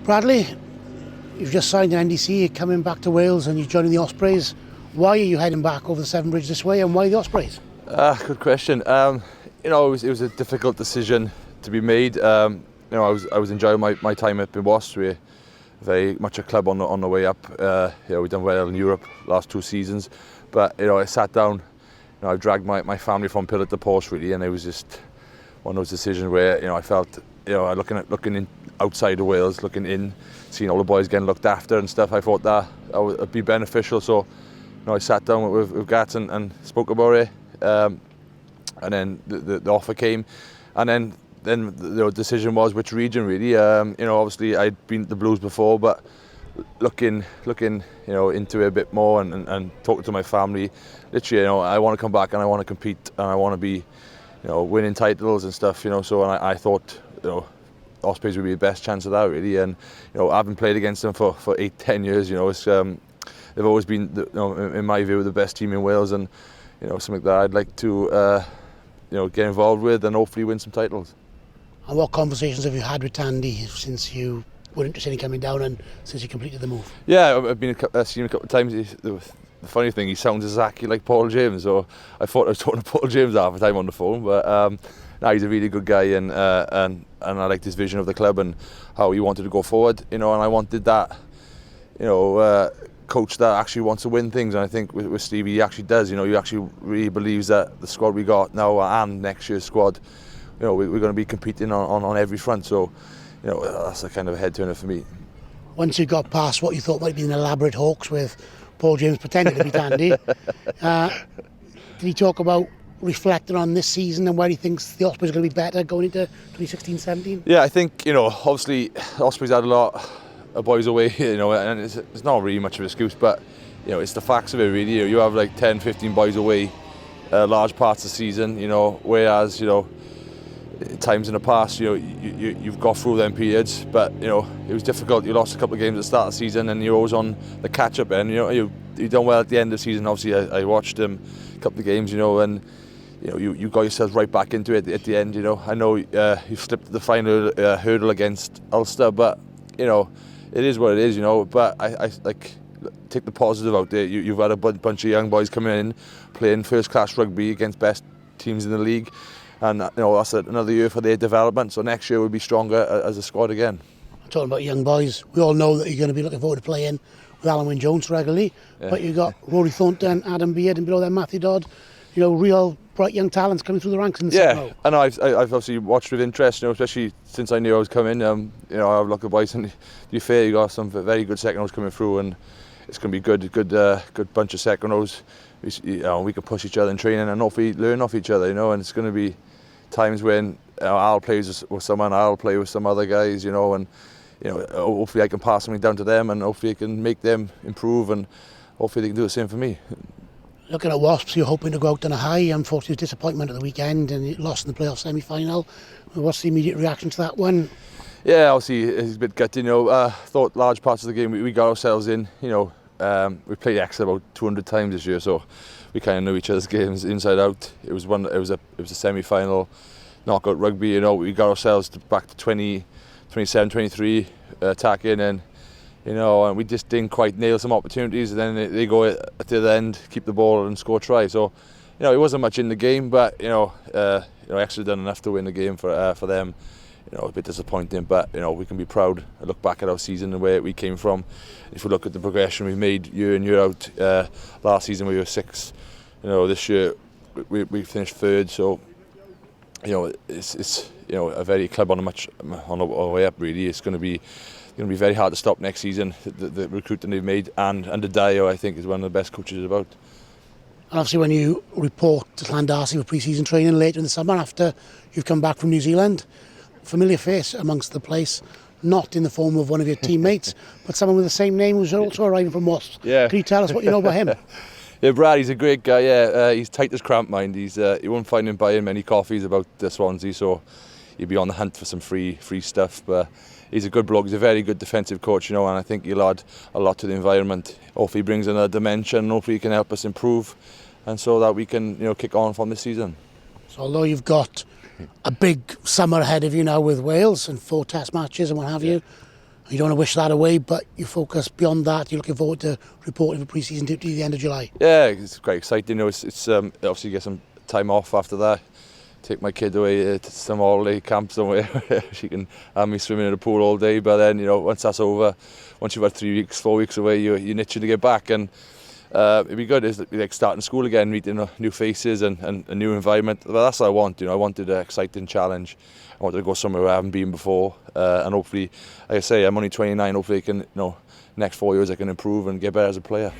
Bradley, you've just signed an NDC, you're coming back to Wales and you're joining the Ospreys. Why are you heading back over the Severn Bridge this way, and why the Ospreys? Good question. It was a difficult decision to be made. I was enjoying my time up in Wasps. We're very much a club on the way up. We've done well in Europe last 2 seasons, but I sat down. I dragged my family from pillar to post really, and it was just one of those decisions where I felt looking in outside of Wales, looking in, seeing all the boys getting looked after and stuff. I thought that would be beneficial. So I sat down with Gats and spoke about it, and then the offer came, and then the decision was which region really. Obviously I'd been to the Blues before, but looking into it a bit more and talking to my family, literally I want to come back and I want to compete and I want to be winning titles and stuff, so I thought Ospreys would be the best chance of that really. And I haven't played against them for 8-10 years. It's they've always been in my view the best team in Wales, and something that I'd like to get involved with and hopefully win some titles. And what conversations have you had with Tandy since you were interested in coming down and since you completed the move? Yeah, I've been seen him a couple of times. The funny thing, he sounds exactly like Paul James, so I thought I was talking to Paul James half the time on the phone, but he's a really good guy, and I liked his vision of the club and how he wanted to go forward, and I wanted that coach that actually wants to win things, and I think with Stevie he actually does. He actually really believes that the squad we got now and next year's squad, we're going to be competing on every front, so that's a kind of a head turner for me. Once you got past what you thought might be an elaborate hoax with Paul James pretending to be Tandy, did he talk about reflecting on this season and where he thinks the Ospreys are going to be better going into 2016-17? Yeah, I think obviously Ospreys had a lot of boys away, and it's not really much of an excuse, but it's the facts of it really. You have like 10-15 boys away large parts of the season, whereas times in the past you've got through them periods, but it was difficult. You lost a couple of games at the start of the season and you're always on the catch-up end. You done well at the end of the season. Obviously I watched a couple of games, and you got yourself right back into it at the end. I know you slipped at the final hurdle against Ulster, but it is what it is. But I like take the positive out there. You've had a bunch of young boys coming in playing first-class rugby against best teams in the league, and that's another year for their development. So next year we'll be stronger as a squad again. Talking about young boys, we all know that you're going to be looking forward to playing with Alan Wynne-Jones regularly, but you've got Rory Thornton, Adam Beard, and below them Matthew Dodd, real bright young talents coming through the ranks in the second row. And I've obviously watched with interest, especially since I knew I was coming. I've looked at boys, and to be fair, you got some very good second rows coming through, and it's going to be good bunch of second rows. We can push each other in training and hopefully learn off each other, and it's going to be times when I'll play with someone, I'll play with some other guys, and hopefully I can pass something down to them, and hopefully I can make them improve, and hopefully they can do the same for me. Looking at Wasps, you're hoping to go out on a high. Unfortunately, disappointment at the weekend and you lost in the playoff semi-final. What's the immediate reaction to that one? Yeah, obviously it's a bit gutting. Thought large parts of the game we got ourselves in. We played Exeter about 200 times this year, so we kind of knew each other's games inside out. It was a semi-final knockout rugby. We got ourselves back to 27, 23 attacking, and and we just didn't quite nail some opportunities, and then they go at the other end, keep the ball and score a try. So it wasn't much in the game, but Exeter done enough to win the game for them. A bit disappointing, but we can be proud. I look back at our season and where we came from. If we look at the progression we made year in year out, last season we were 6th. This year we finished 3rd. So it's a very club on a way up really. It's going to be very hard to stop next season. The recruiting they've made, and under Dio, I think, is one of the best coaches about. And obviously when you report to Llandarcy for pre-season training later in the summer after you've come back from New Zealand, familiar face amongst the place, not in the form of one of your teammates, but someone with the same name who's also arriving from Wasps. Yeah. Can you tell us what you know about him? Yeah, Brad, he's a great guy. Yeah, he's tight as cramp, mind. You won't find him buying many coffees about Swansea, so he'll be on the hunt for some free stuff. But he's a good bloke. He's a very good defensive coach, and I think he'll add a lot to the environment. Hopefully, he brings another dimension. Hopefully, he can help us improve, and so that we can kick on from this season. So although you've got a big summer ahead of you now with Wales and 4 test matches and what have you, You don't want to wish that away, but you focus beyond that. You're looking forward to reporting for pre-season duty at the end of July. Yeah, it's quite exciting. You know, it's obviously get some time off after that. Take my kid away to some holiday camp somewhere. She can have me swimming in the pool all day. But then, you know, once that's over, once you've had 3 weeks, 4 weeks away, you're itching to get back. And it'd be good. It's like starting school again, meeting new faces and a new environment. But that's what I want. You know, I wanted an exciting challenge. I wanted to go somewhere where I haven't been before, and hopefully, like I say, I'm only 29. Hopefully, I can, you know, next 4 years I can improve and get better as a player.